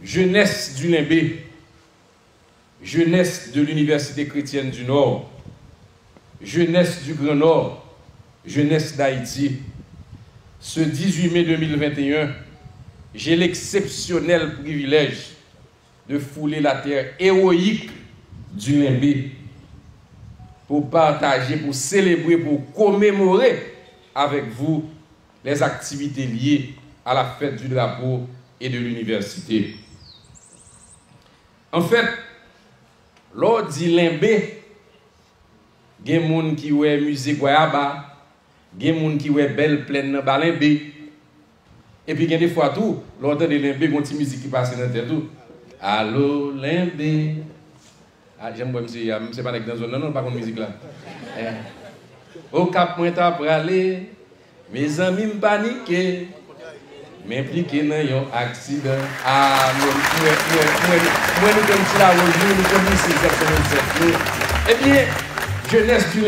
Jeunesse du Limbé, jeunesse de l'Université chrétienne du Nord, jeunesse du Grand Nord, jeunesse d'Haïti, ce 18 mai 2021, j'ai l'exceptionnel privilège de fouler la terre héroïque du Limbé pour partager, pour célébrer, pour commémorer avec vous les activités liées à la fête du drapeau et de l'université. En fait, lors dit Limbé, il y a des gens qui ont musée Guayaba, il y a des gens qui ont belle pleine dans Limbé. Et puis il y a des fois tout, lors de Limbé, il y a une petite musique qui passe dans la tête tout. Allô Limbé. Ah, j'aime bien monsieur, je ne sais pas dans zone non, pas comme musique là. Au cap point à praler, mes amis me paniquent, m'impliquer dans un accident. Ah, moi nous comme si la revue, nous comme ici exceptionnel. Eh bien, jeunesse du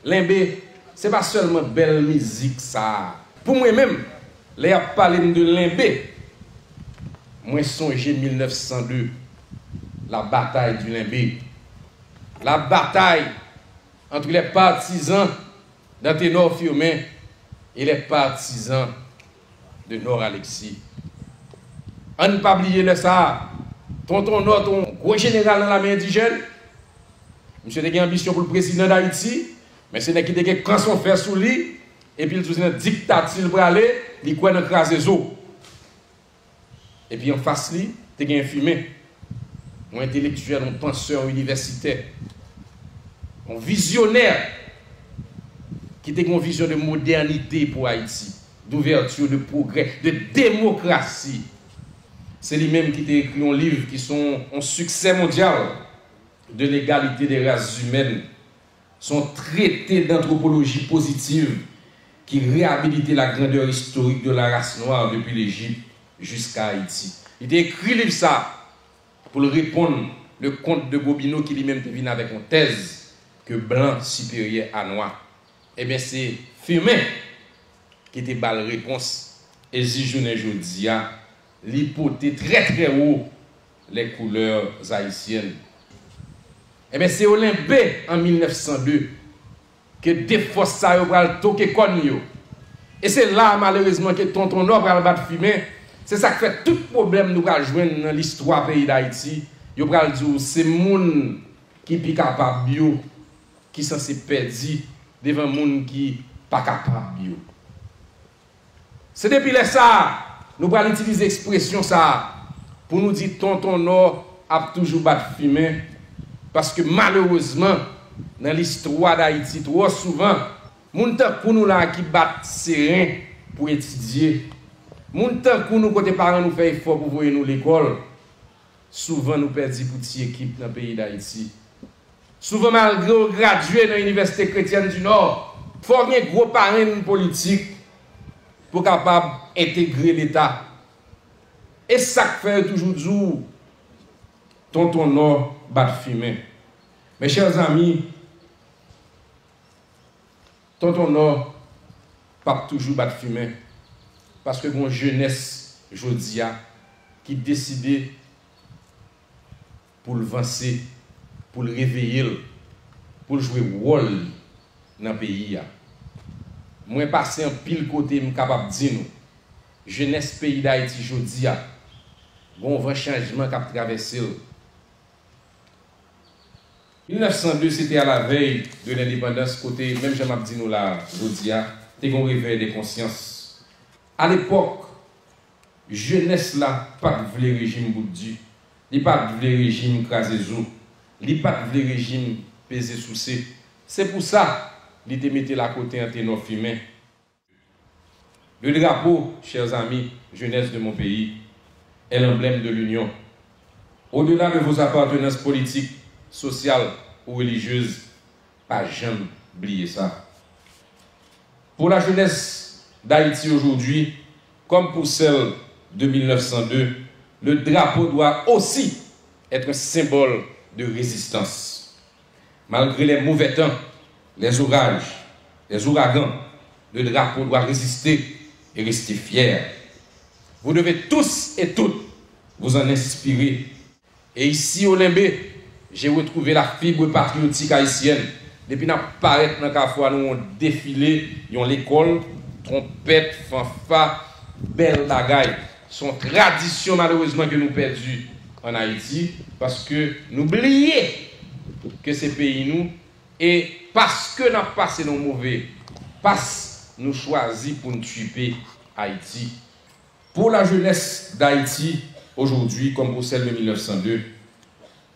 Limbé, c'est pas seulement belle musique ça. Pour moi-même, les a parlé de Limbé. Moi songé 1902, la bataille du Limbé. La bataille entre les partisans d'Anténor Firmin et les partisans de Nord Alexis. On ne pas oublier le ça. Tonton Nord, ton gros général dans la main indigène. Monsieur a ambition pour le président d'Haïti, mais c'est qui a quand son fer sous lui, et puis il dit une dictature pour aller, il croit dans craser eaux. Et puis en face lui, tu as un fumé, un intellectuel, un penseur universitaire, un visionnaire qui a une vision de modernité pour Haïti, d'ouverture, de progrès, de démocratie. C'est lui-même qui a écrit un livre qui sont un succès mondial de l'égalité des races humaines, son traité d'anthropologie positive qui réhabilitait la grandeur historique de la race noire depuis l'Égypte jusqu'à Haïti. Il a écrit ça pour le répondre le comte de Gobineau qui lui-même vient avec une thèse que blanc supérieur à noir. Eh bien c'est Firmin qui était la réponse et si je ne dis l'hypothèse très très haut les couleurs haïtiennes. Eh bien c'est au Limbé en 1902 que des forces ça ont toqué comme yo. Et c'est là malheureusement que tonton Nord va battre Firmin. C'est ça qui fait tout problème nous va joindre dans l'histoire pays d'Haïti. Yo pral dire c'est moun qui pi capable bio qui censé perdu devant moun qui pas capable bio. C'est depuis ça nous allons utiliser l'expression ça pour nous dire tonton Nord a toujours battu Firmin parce que malheureusement dans l'histoire d'Haïti trop souvent moun tan pour nous là qui battent serein pour étudier. Moun tan pour nous côté parents nous fait effort pour voyer nous l'école. Souvent nous perdons pour petite équipe dans le pays d'Haïti. Souvent malgré graduer dans l'université chrétienne du Nord, il faut un gros parrain politique pour capable intégrer l'État. Et ça fait toujours dur. Tonton Nord bat Firmin. Mes chers amis, tonton Nord pas toujours bat Firmin. Parce que mon jeunesse, Jodia, qui décidait pour le vancer, pour le réveiller, pour jouer rôle dans le pays. Moi, passé en pile côté, je suis capable de dire, jeunesse pays d'Haïti, Jodia, bon vent changement qui a traversé. 1902, c'était à la veille de l'indépendance, côté, même Jean Mabdino là, Jodia, c'était un réveil de conscience. À l'époque, jeunesse là, pas de le régime Boudou, il pas de le régime Krasezou, il pas de le régime pesé sous C. C'est pour ça qu'il te mettait la côté Anténor Firmin. Le drapeau, chers amis, jeunesse de mon pays, est l'emblème de l'union. Au-delà de vos appartenances politiques, sociales ou religieuses, pas jamais oublier ça. Pour la jeunesse d'Haïti aujourd'hui, comme pour celle de 1902, le drapeau doit aussi être un symbole de résistance. Malgré les mauvais temps, les orages, les ouragans, le drapeau doit résister et rester fier. Vous devez tous et toutes vous en inspirez. Et ici au Limbé, j'ai retrouvé la fibre patriotique haïtienne. Depuis nous paraître dans la fois, nous avons défilé, dans l'école, trompette, fanfare, belle bagaille. Son tradition malheureusement que nous perdu en Haïti, parce que nous oublions que c'est pays nous, et parce que nous avons passé nos mauvais, parce que nous choisissons pour nous tuer Haïti. Pour la jeunesse d'Haïti, aujourd'hui, comme pour celle de 1902,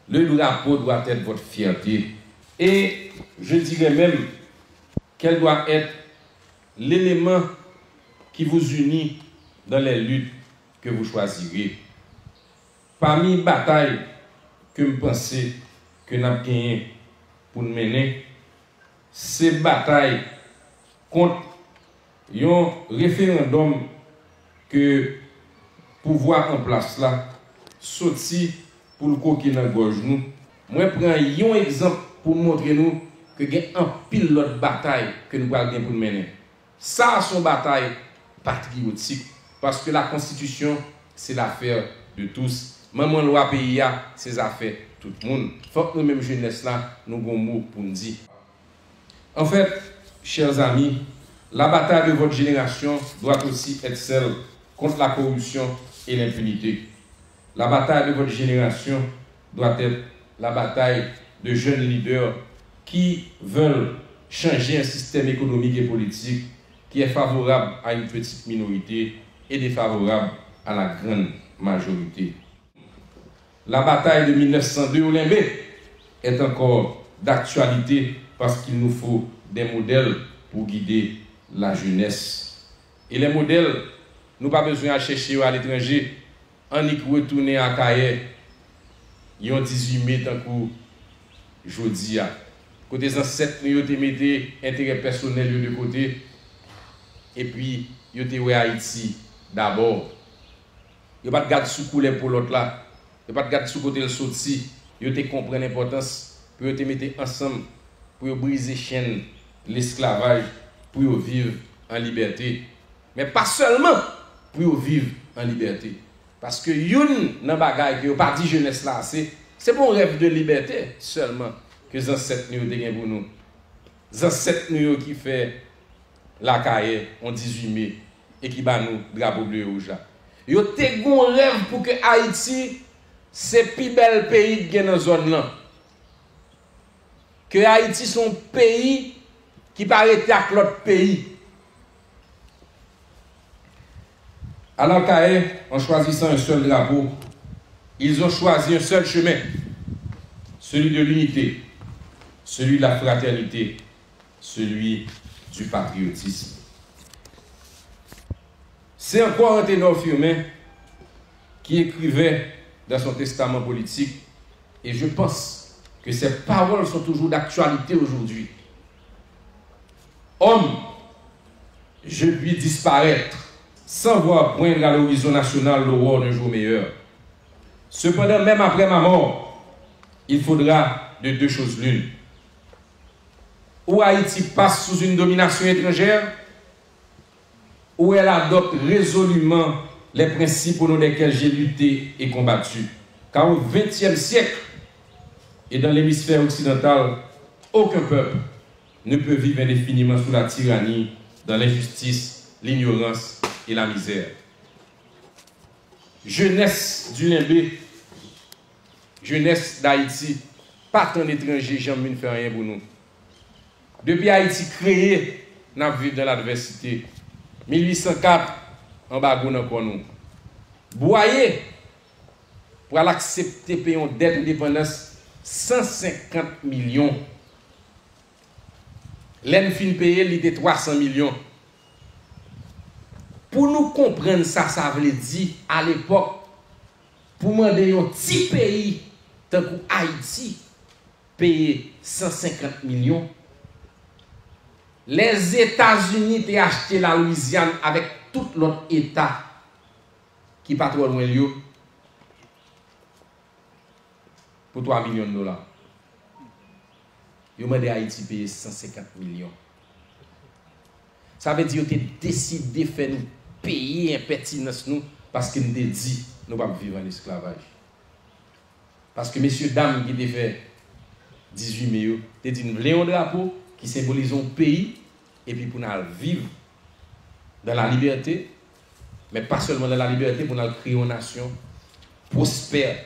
le drapeau doit être votre fierté. Et je dirais même qu'elle doit être l'élément qui vous unit dans les luttes que vous choisirez. Parmi les batailles que je pensais que nous avons gagnées pour nous mener, ces batailles contre un référendum que pouvoir en place là, sorti pour le coquille dans la gorge nous. Moi, je prends un exemple pour montrer nous que il y a un pile de bataille que nous allons pour nous mener. Ça, c'est une bataille patriotique. Parce que la Constitution, c'est l'affaire de tous. Même la loi pays, c'est l'affaire de tout le monde. Il faut que nous, même jeunesse là, nous avons un mot pour nous dire. En fait, chers amis, la bataille de votre génération doit aussi être celle contre la corruption et l'impunité. La bataille de votre génération doit être la bataille de jeunes leaders qui veulent changer un système économique et politique qui est favorable à une petite minorité et défavorable à la grande majorité. La bataille de 1902 au Limbé est encore d'actualité parce qu'il nous faut des modèles pour guider la jeunesse. Et les modèles, nous n'avons pas besoin de chercher à l'étranger. On y retourner à Kaye, ils ont 18 mai tant que jeudi. Côté des ancêtres, nous ont mis intérêt personnel de côté. Et puis, ils ont été à Haïti d'abord. Ils n'ont pas de garde sous couleur pour l'autre là. Ils n'ont pas de garde sous côté le sorti. Ils ont compris l'importance pour te mettre ensemble, pour briser la chaîne, l'esclavage, pour vivre en liberté. Mais pas seulement pour vivre en liberté. Parce que yon nan bagay que pas dit jeunesse là, c'est pour un rêve de liberté seulement que les ancêtres nous ont pour nous. Les ancêtres nous qui fait la caille en 18 mai et qui bat nous drapeau bleu et rouge là. Yo te gon rêve pour que Haïti c'est plus bel pays qui est dans zone là. Que Haïti son pays qui paraît à l'autre pays. Alors qu'en en choisissant un seul drapeau, ils ont choisi un seul chemin, celui de l'unité, celui de la fraternité, celui du patriotisme. C'est encore un ténor Firmin qui écrivait dans son testament politique, et je pense que ces paroles sont toujours d'actualité aujourd'hui. Homme, je puis disparaître sans voir poindre à l'horizon national l'aurore d'un jour meilleur. Cependant, même après ma mort, il faudra de deux choses l'une. Ou Haïti passe sous une domination étrangère, ou elle adopte résolument les principes au nom desquels j'ai lutté et combattu. Car au XXe siècle, et dans l'hémisphère occidental, aucun peuple ne peut vivre indéfiniment sous la tyrannie, dans l'injustice, l'ignorance et la misère. Jeunesse du Limbé, jeunesse d'Haïti, pas tant d'étrangers, jamais ne fait rien pour nous. Depuis Haïti créé, nous vivons dans l'adversité. 1804, en bas encore nous. Boyer, pour accepter payer une dette de dépendance, 150 millions. L'enfin payé, il était 300 millions. Pour nous comprendre ça, ça veut dire à l'époque, pour demander un petit pays, tant que Haïti, payer 150 millions. Les États-Unis ont acheté la Louisiane avec tout l'autre État qui pas trop loin de pour 3 millions de dollars. Ils ont demandé à Haïti payer 150 millions. Ça veut dire qu'ils ont décidé de faire nous payer impertinence nous parce qu'il nous dit nous ne pouvons pas vivre en esclavage. Parce que messieurs, dames qui ont fait 18 mai, ils ont dit nous voulons un drapeau qui symbolise un pays et puis pour nous vivre dans la liberté, mais pas seulement dans la liberté, pour nous créer une nation prospère,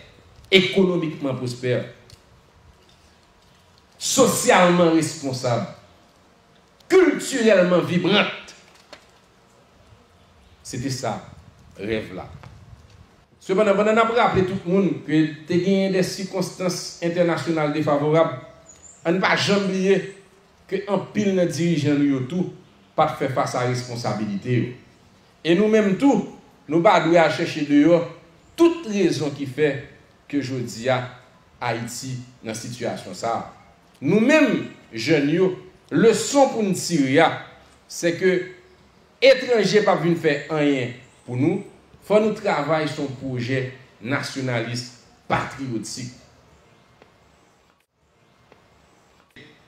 économiquement prospère, socialement responsable, culturellement vibrante. C'était ça, rêve là. Cependant, on a rappelé tout le monde que tu as des circonstances internationales défavorables. On ne va jamais oublier qu'un pile de dirigeants nous tout pas faire face à la responsabilité. Et nous-mêmes tout, nous devons chercher dehors toute raison qui fait que je dis à Haïti dans cette situation ça. Nous-mêmes, jeunes, leçon pour nous tirer, c'est que étrangers pas venir faire rien pour nous. Il faut nous travailler sur un projet nationaliste, patriotique.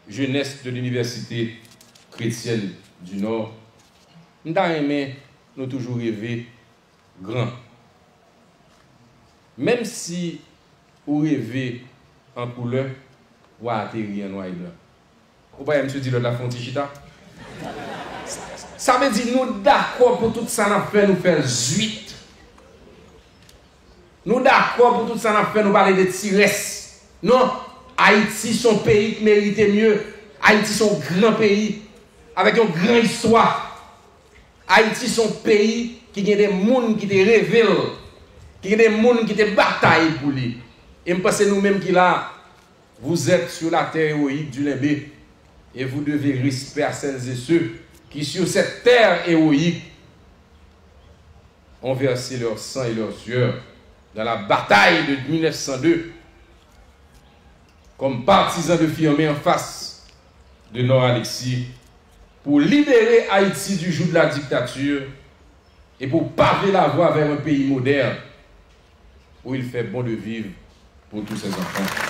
Jeunesse de l'Université chrétienne du Nord, nous avons toujours rêvé grand. Même si vous rêvez en couleur, vous atterrir en noir et blanc. Vous voyez, M. Dilo de la Fontichita? Ça veut dire nous d'accord pour tout ça, nous faire 8. Nous d'accord pour tout ça, nous parler de Tires. Non, Haïti, son pays qui mérite mieux. Haïti, son grand pays, avec une grande histoire. Haïti, son pays qui a des gens qui te révèlent, qui a des gens qui te bataillent pour lui. Et je pense nous-mêmes qui là, vous êtes sur la terre héroïque du Limbé. Et vous devez respecter à celles et ceux qui, sur cette terre héroïque, ont versé leur sang et leur sueur dans la bataille de 1902 comme partisans de Fiamé en face de Nord-Alexis pour libérer Haïti du joug de la dictature et pour paver la voie vers un pays moderne où il fait bon de vivre pour tous ses enfants.